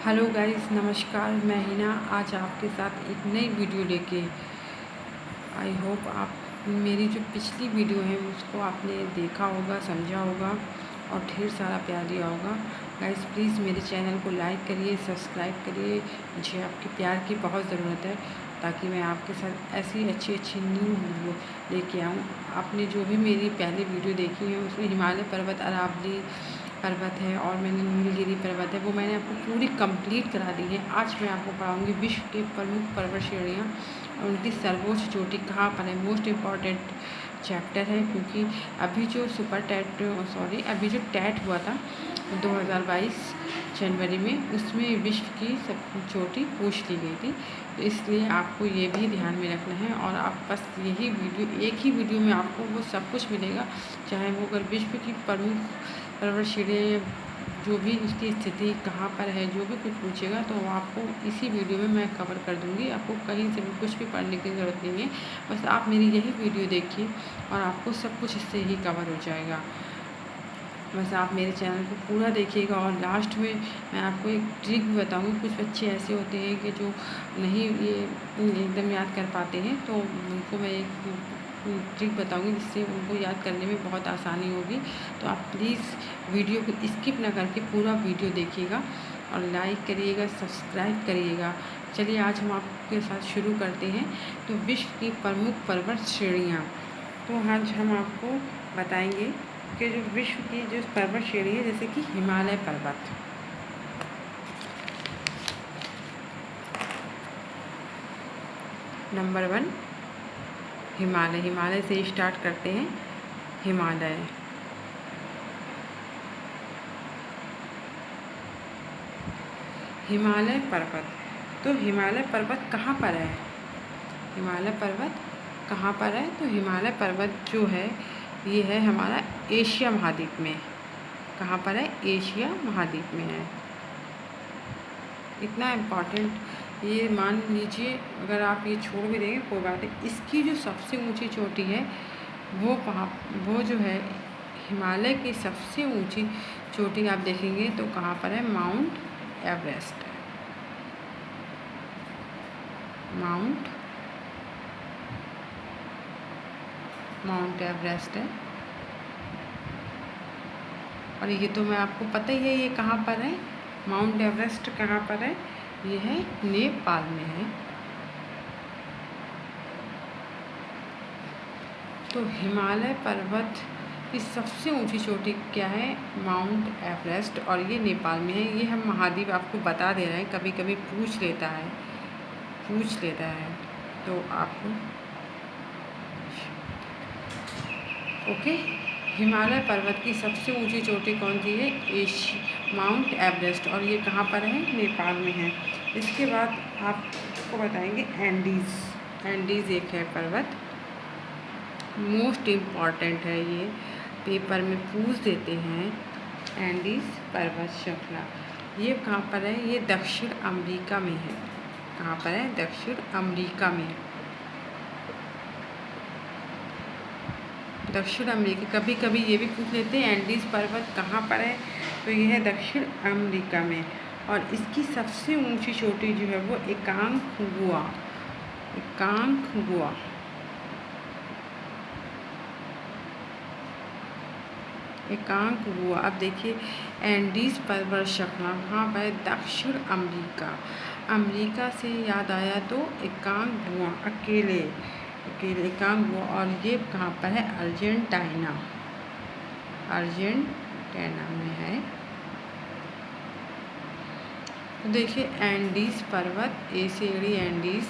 Hello guys, नमस्कार। मैं हिना आज आपके साथ एक नई वीडियो लेके आई होप आप मेरी जो पिछली वीडियो है उसको आपने देखा होगा, समझा होगा और ढेर सारा प्यार दिया होगा। गाइस प्लीज़ मेरे चैनल को लाइक करिए, सब्सक्राइब करिए। मुझे आपके प्यार की बहुत ज़रूरत है ताकि मैं आपके साथ ऐसी अच्छी अच्छी न्यू वीडियो लेके आऊँ। आपने जो भी मेरी पहले वीडियो देखी है उसमें हिमालय पर्वत, अरावली पर्वत है और मैंने नीलगिरी पर्वत है, वो मैंने आपको पूरी कंप्लीट करा दी है। आज मैं आपको पढ़ाऊँगी विश्व के प्रमुख पर्वत श्रेणियाँ और उनकी सर्वोच्च चोटी कहाँ पर है। मोस्ट इम्पॉर्टेंट चैप्टर है क्योंकि अभी जो टैट हुआ था 2022 जनवरी में, उसमें विश्व की सब चोटी पूछ ली गई थी। तो इसलिए आपको ये भी ध्यान में रखना है और आप बस यही वीडियो, एक ही वीडियो में आपको वो सब कुछ मिलेगा। चाहे वो अगर विश्व की प्रमुख पर्वत श्रेणियाँ, जो भी उसकी स्थिति कहाँ पर है, जो भी कुछ पूछेगा तो वो आपको इसी वीडियो में मैं कवर कर दूँगी। आपको कहीं से भी कुछ भी पढ़ने की ज़रूरत नहीं है, बस आप मेरी यही वीडियो देखिए और आपको सब कुछ इससे ही कवर हो जाएगा। बस आप मेरे चैनल को पूरा देखिएगा और लास्ट में मैं आपको एक ट्रिक भी बताऊँगी। कुछ बच्चे ऐसे होते हैं कि जो नहीं ये एकदम याद कर पाते हैं, तो उनको मैं एक ट्रिक बताऊँगी जिससे उनको याद करने में बहुत आसानी होगी। तो आप प्लीज़ वीडियो को स्किप ना करके पूरा वीडियो देखिएगा और लाइक करिएगा, सब्सक्राइब करिएगा। चलिए आज हम आपके साथ शुरू करते हैं। तो विश्व की प्रमुख पर्वत श्रेणियाँ, तो आज हम आपको बताएंगे कि जो विश्व की जो पर्वत श्रेणी है, जैसे कि हिमालय पर्वत। नंबर 1 हिमालय। हिमालय से स्टार्ट करते हैं। हिमालय हिमालय पर्वत। तो हिमालय पर्वत कहाँ पर है? हिमालय पर्वत कहाँ पर है? तो हिमालय पर्वत जो है ये है हमारा एशिया महाद्वीप में। कहाँ पर है? एशिया महाद्वीप में है। इतना इम्पॉर्टेंट ये मान लीजिए, अगर आप ये छोड़ भी देंगे कोई बात नहीं। इसकी जो सबसे ऊंची चोटी है वो जो है हिमालय की सबसे ऊंची चोटी आप देखेंगे तो कहाँ पर है? Mount Everest. माउंट एवरेस्ट है। और ये तो मैं आपको पता ही है ये कहाँ पर है। माउंट एवरेस्ट कहाँ पर है? ये है नेपाल में है। तो हिमालय पर्वत की सबसे ऊंची चोटी क्या है? माउंट एवरेस्ट, और ये नेपाल में है। ये हम महाद्वीप आपको बता दे रहे हैं, कभी कभी पूछ लेता है तो आपको ओके। हिमालय पर्वत की सबसे ऊंची चोटी कौन सी है? माउंट एवरेस्ट, और ये कहाँ पर है? नेपाल में है। इसके बाद आपको बताएंगे एंडीज़ एक है पर्वत, मोस्ट इम्पॉर्टेंट है, ये पेपर में पूछ देते हैं। एंडीज़ पर्वत श्रृंखला ये कहाँ पर है? ये दक्षिण अमेरिका में है। कहाँ पर है? दक्षिण अमेरिका में। दक्षिण अमेरिका, कभी कभी ये भी पूछ लेते हैं एंडीज़ पर्वत कहाँ पर है, तो ये है दक्षिण अमेरिका में। और इसकी सबसे ऊंची चोटी जो है वो एकांकगुआ। अब देखिए एंडीज़ पर्वत श्रृंखला कहाँ पर है? दक्षिण अमेरिका से याद आया तो एकांकगुआ, अकेले एकांकगुआ। और ये कहाँ पर है? अर्जेंटीना में है। तो देखिए एंडीज़ पर्वत, ए से एंडीज़,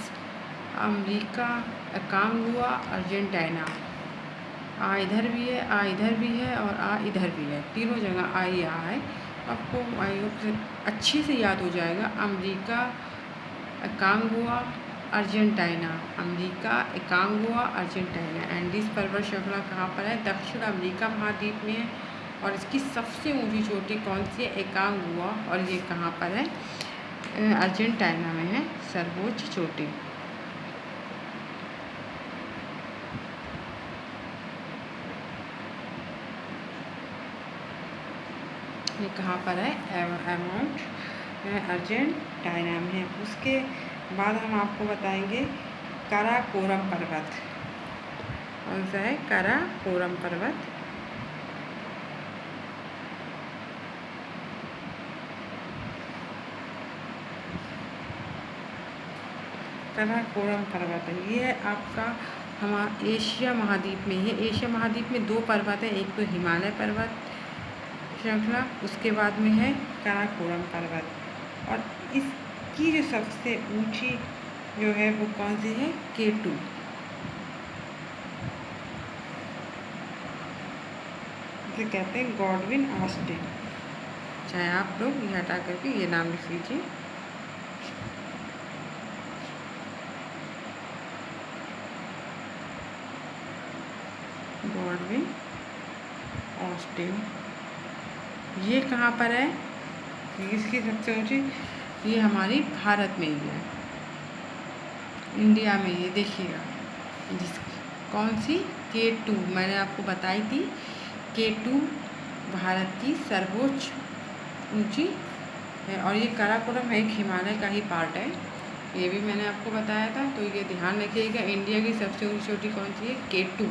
अमेरिका, एकांकगुआ, अर्जेंटीना। आ इधर भी है और आ इधर भी है, तीनों जगह आई आ है। आपको अच्छे से याद हो जाएगा। America, Aconcagua, Argentina. America, Aconcagua, Argentina. Andes पर्वत श्रृंखला कहाँ पर है? दक्षिण अमेरिका महाद्वीप में है। और इसकी सबसे ऊंची चोटी कौन सी है? एकांकगुआ, और ये कहाँ पर है? अर्जेंटीना में है सर्वोच्च चोटी। ये कहाँ पर है? वह अर्जेंटीना में है। उसके बाद हम आपको बताएंगे काराकोरम पर्वत। कौन सा है? काराकोरम पर्वत। काराकोरम पर्वत है, ये है आपका हमारा एशिया महाद्वीप में। ये एशिया महाद्वीप में 2 पर्वत है, एक तो हिमालय पर्वत श्रृंखला, उसके बाद में है काराकोरम पर्वत। और इसकी जो सबसे ऊंची जो है वो कौन सी है? K2। इसे कहते हैं गॉडविन ऑस्टिन। चाहे आप लोग ये हटा करके ये नाम लिख लीजिए। Godwin Austen. ये कहाँ पर है? इसकी सबसे ऊंची, ये हमारी भारत में ही है, इंडिया में। ये देखिएगा जिसकी कौन सी? K2 मैंने आपको बताई थी। K2 भारत की सर्वोच्च ऊंची है। और ये काराकोरम है, एक हिमालय का ही पार्ट है, ये भी मैंने आपको बताया था। तो ये ध्यान रखिएगा। इंडिया की सबसे ऊंची चोटी कौन सी है? K2।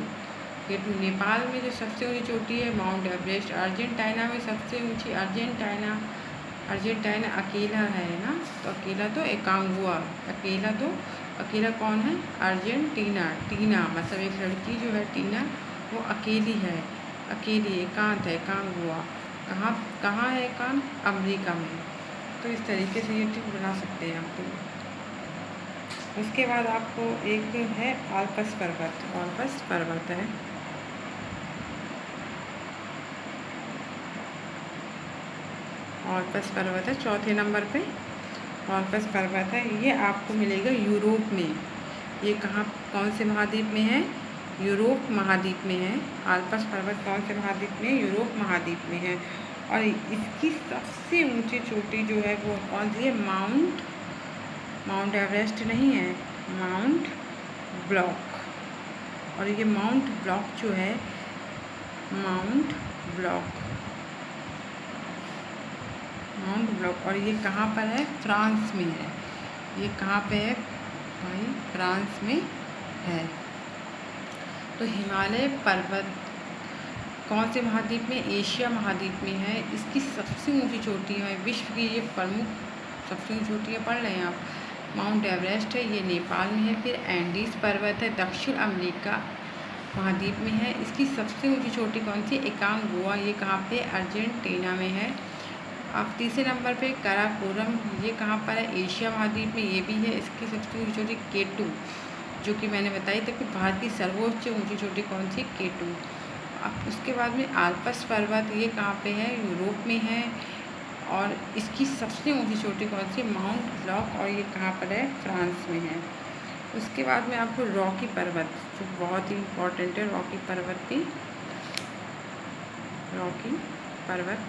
नेपाल में जो सबसे ऊंची चोटी है माउंट एवरेस्ट। अर्जेंटीना में सबसे ऊंची अर्जेंटीना अकेला है ना, तो अकेला तो एकांगुआ। अकेला कौन है? अर्जेंटीना। टीना मतलब एक लड़की जो है टीना, वो अकेली है, अकेली एकांत है, एकांगुआ। कहाँ है एकांत? अमेरिका में। तो इस तरीके से ये ट्रिक बना सकते हैं आप लोग। उसके बाद आपको एक है आल्पस पर्वत है। आल्पस पर्वत है चौथे नंबर पे। आल्पस पर्वत है, ये आपको मिलेगा यूरोप में। ये कौन से महाद्वीप में है? यूरोप महाद्वीप में है। आल्पस पर्वत कौन से महाद्वीप में? यूरोप महाद्वीप में है। और इसकी सबसे ऊंची चोटी जो है वो कौन सी है? माउंट एवरेस्ट नहीं है, माउंट ब्लॉक। और ये माउंट ब्लॉक जो है, माउंट ब्लॉक, और ये कहाँ पर है? फ्रांस में है। ये कहाँ पे है भाई? फ्रांस में है। तो हिमालय पर्वत कौन से महाद्वीप में? एशिया महाद्वीप में है। इसकी सबसे ऊंची चोटी है, विश्व की ये प्रमुख सबसे ऊंची चोटियाँ पढ़ रहे हैं आप। माउंट एवरेस्ट है, ये नेपाल में है। फिर एंडीज पर्वत है, दक्षिण अमेरिका महाद्वीप में है। इसकी सबसे ऊंची चोटी कौन सी? एकांगुआ। ये कहाँ पे? अर्जेंटीना में है। अब तीसरे नंबर पे काराकोरम, ये कहाँ पर है? एशिया महाद्वीप में, ये भी है। इसकी सबसे ऊंची चोटी K2, जो कि मैंने बताई थी कि भारत की सर्वोच्च ऊंची चोटी कौन सी? K2। अब उसके बाद में आल्पस पर्वत, ये कहाँ पे है? यूरोप में है। और इसकी सबसे ऊंची चोटी कौन सी? Mount block. और ये कहाँ पर है? फ्रांस में है। उसके बाद में आपको रॉकी पर्वत, जो बहुत ही इम्पोर्टेंट है, रॉकी पर्वत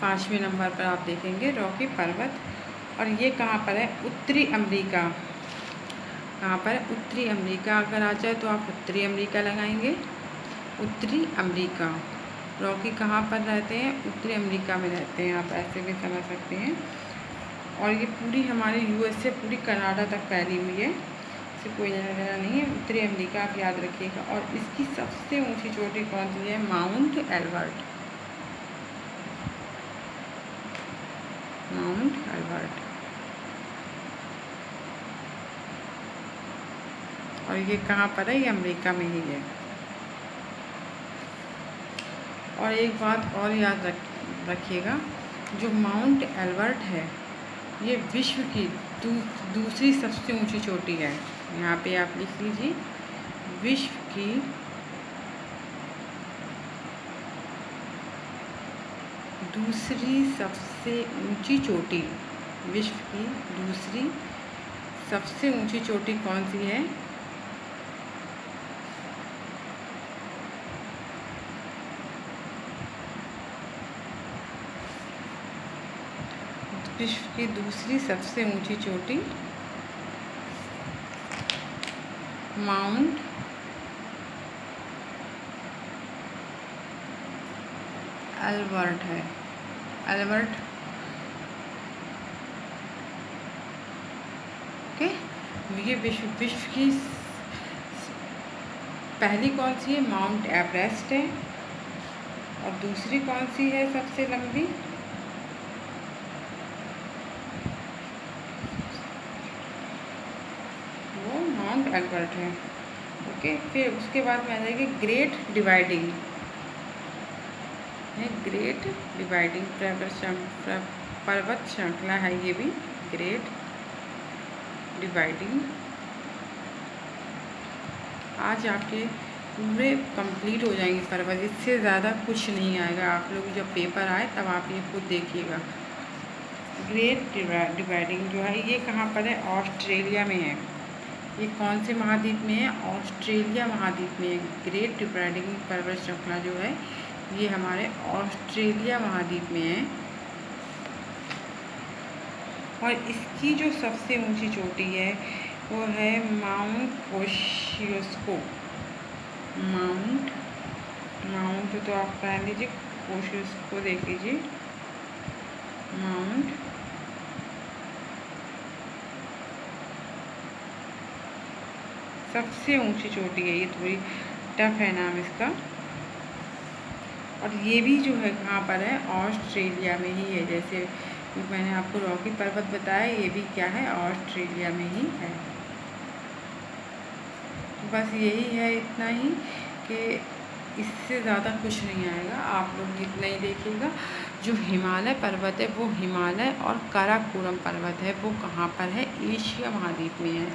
5वें नंबर पर आप देखेंगे रॉकी पर्वत। और ये कहाँ पर है? उत्तरी अमेरिका। कहाँ पर है? उत्तरी अमेरिका। अगर आ जाए तो आप उत्तरी अमेरिका लगाएंगे। उत्तरी अमेरिका। रॉकी कहाँ पर रहते हैं? उत्तरी अमेरिका में रहते हैं, आप ऐसे भी समझ सकते हैं। और ये पूरी हमारे यूएस से पूरी कनाडा तक फैली हुई है, इसे कोई जगह नहीं है। उत्तरी अमेरिका आप याद रखिएगा। और इसकी सबसे ऊंची चोटी कौन सी है? Mount Elbert. और ये कहाँ पर है? ये अमेरिका में ही है। और एक बात और याद रखिएगा, जो माउंट एल्बर्ट है ये विश्व की दूसरी सबसे ऊंची चोटी है। यहाँ पे आप लिख लीजिए, विश्व की दूसरी सबसे ऊंची चोटी। विश्व की दूसरी सबसे ऊंची चोटी कौन सी है? विश्व की दूसरी सबसे ऊंची चोटी माउंट एल्बर्ट है। एल्बर्ट ये विश्व की पहली कौन सी है? माउंट एवरेस्ट है। और दूसरी कौन सी है सबसे लंबी? वो माउंट एल्बर्ट है। ओके, फिर उसके बाद में आ जाएगी ग्रेट डिवाइडिंग है। ग्रेट डिवाइडिंग पर्वत श्रृंखला है ये भी, ग्रेट डिवाइडिंग। आज आपके पूरे कंप्लीट हो जाएंगे पर्वत, इससे ज़्यादा कुछ नहीं आएगा। आप लोग जब पेपर आए तब आप ये खुद देखिएगा। ग्रेट डिवाइडिंग जो है ये कहाँ पर है? ऑस्ट्रेलिया में है। ये कौन से महाद्वीप में है? ऑस्ट्रेलिया महाद्वीप में है। ग्रेट डिवाइडिंग पर्वत श्रृंखला जो है ये हमारे ऑस्ट्रेलिया महाद्वीप में है। और इसकी जो सबसे ऊंची चोटी है वो है माउंट कोशियोस्को। माउंट तो आप पहन लीजिए, कोशियोस्को देख लीजिए। माउंट सबसे ऊंची चोटी है, ये थोड़ी टफ है नाम इसका। और ये भी जो है कहाँ पर है? ऑस्ट्रेलिया में ही है। जैसे मैंने आपको रॉकी पर्वत बताया, ये भी क्या है? ऑस्ट्रेलिया में ही है। बस यही है, इतना ही कि इससे ज़्यादा कुछ नहीं आएगा। आप लोग इतना ही देखिएगा। जो हिमालय पर्वत है वो हिमालय और काराकोरम पर्वत है, वो कहाँ पर है? एशिया महाद्वीप में है।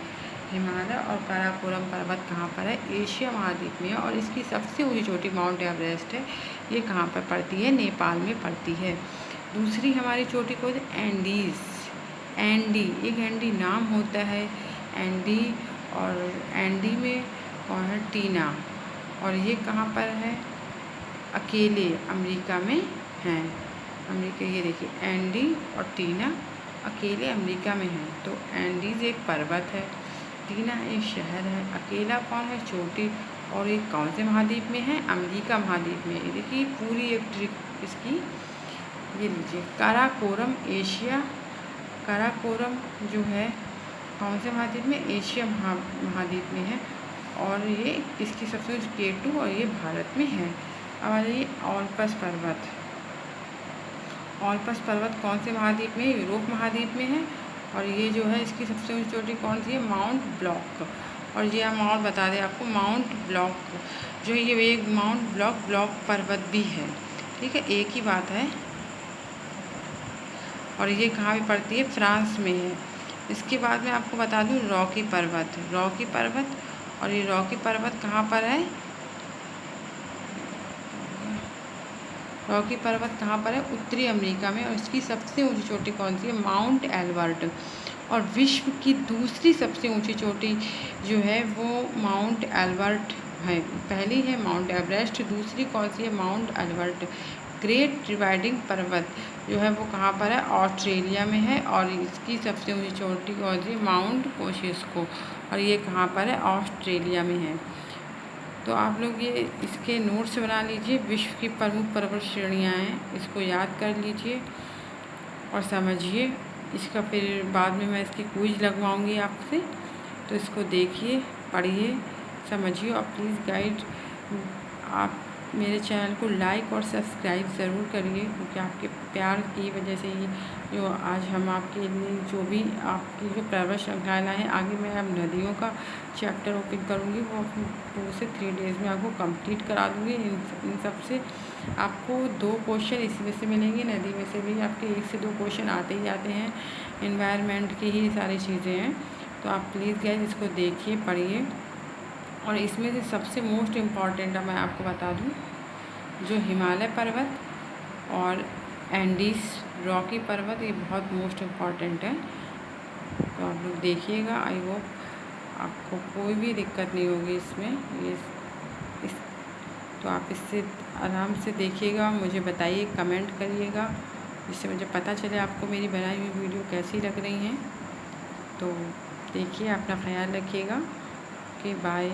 हिमालय और काराकोरम पर्वत कहाँ पर है? एशिया महाद्वीप में है। और इसकी सबसे ऊंची चोटी माउंट एवरेस्ट है, ये कहाँ पर पड़ती है? नेपाल में पड़ती है। दूसरी हमारी चोटी को एंडीज़, एंडी, एक एंडी नाम होता है एंडी, और एंडी में कौन है? टीना। और ये कहाँ पर है? अकेले अमेरिका में हैं। अमेरिका, ये देखिए एंडी और टीना अकेले अमेरिका में हैं। तो एंडीज़ एक पर्वत है, टीना एक शहर है, अकेला कौन है? चोटी। और ये कौन से महाद्वीप में है? अमेरिका महाद्वीप में। ये देखिए पूरी एक ट्रिक इसकी, ये लीजिए। काराकोरम एशिया, काराकोरम जो है कौन से महाद्वीप में? एशिया महाद्वीप में है। और ये इसकी सबसे K2 और ये भारत में है। अब आ जाइए ओलपस पर्वत। ओलपस पर्वत कौन से महाद्वीप में? यूरोप महाद्वीप में है। और ये जो है इसकी सबसे ऊंची चोटी कौन सी है? Mount block. और ये हम और बता दें आपको, माउंट ब्लॉक जो ये एक माउंट ब्लॉक पर्वत भी है, ठीक है, एक ही बात है। और ये कहाँ भी पड़ती है? फ्रांस में है। इसके बाद में आपको बता दूँ रॉकी पर्वत, रॉकी पर्वत। और ये रॉकी पर्वत कहाँ पर है? रॉकी पर्वत कहाँ पर है? उत्तरी अमेरिका में। और इसकी सबसे ऊंची चोटी कौन सी है? Mount Elbert. और विश्व की दूसरी सबसे ऊंची चोटी जो है वो माउंट एल्बर्ट है। पहली है माउंट एवरेस्ट, दूसरी कौन सी है? Mount Elbert. ग्रेट डिवाइडिंग पर्वत जो है वो कहाँ पर है? ऑस्ट्रेलिया में है। और इसकी सबसे ऊंची चोटी कौन सी? माउंट कोशियोस्को। और ये कहाँ पर है? ऑस्ट्रेलिया में है। तो आप लोग ये इसके नोट्स बना लीजिए। विश्व की प्रमुख पर्वत श्रेणियाँ हैं, इसको याद कर लीजिए और समझिए। इसका फिर बाद में मैं इसकी क्विज लगवाऊंगी आपसे, तो इसको देखिए, पढ़िए, समझिए। और प्लीज़ गाइड आप मेरे चैनल को लाइक और सब्सक्राइब ज़रूर करिए, क्योंकि आपके प्यार की वजह से ही जो आज हम आपके लिए जो भी आपकी जो पर्वत श्रृंखला है, आगे मैं अब नदियों का चैप्टर ओपन करूँगी, वो 2 से 3 डेज़ में आपको कंप्लीट करा दूँगी। इन सब से आपको 2 क्वेश्चन इसमें से मिलेंगे, नदी में से भी आपके 1 से 2 क्वेश्चन आते ही आते हैं। एनवायरनमेंट की ही सारी चीज़ें हैं। तो आप प्लीज़ गाइस इसको देखिए, पढ़िए। और इसमें से सबसे मोस्ट इम्पॉर्टेंट मैं आपको बता दूं, जो हिमालय पर्वत और एंडीज़ रॉकी पर्वत, ये बहुत मोस्ट इम्पॉर्टेंट है। तो आप लोग देखिएगा। आई होप आपको कोई भी दिक्कत नहीं होगी इसमें। तो आप इससे आराम से देखिएगा, मुझे बताइए, कमेंट करिएगा, जिससे मुझे पता चले आपको मेरी बनाई हुई वीडियो कैसी लग रही हैं। तो देखिए, अपना ख्याल रखिएगा। Okay, bye.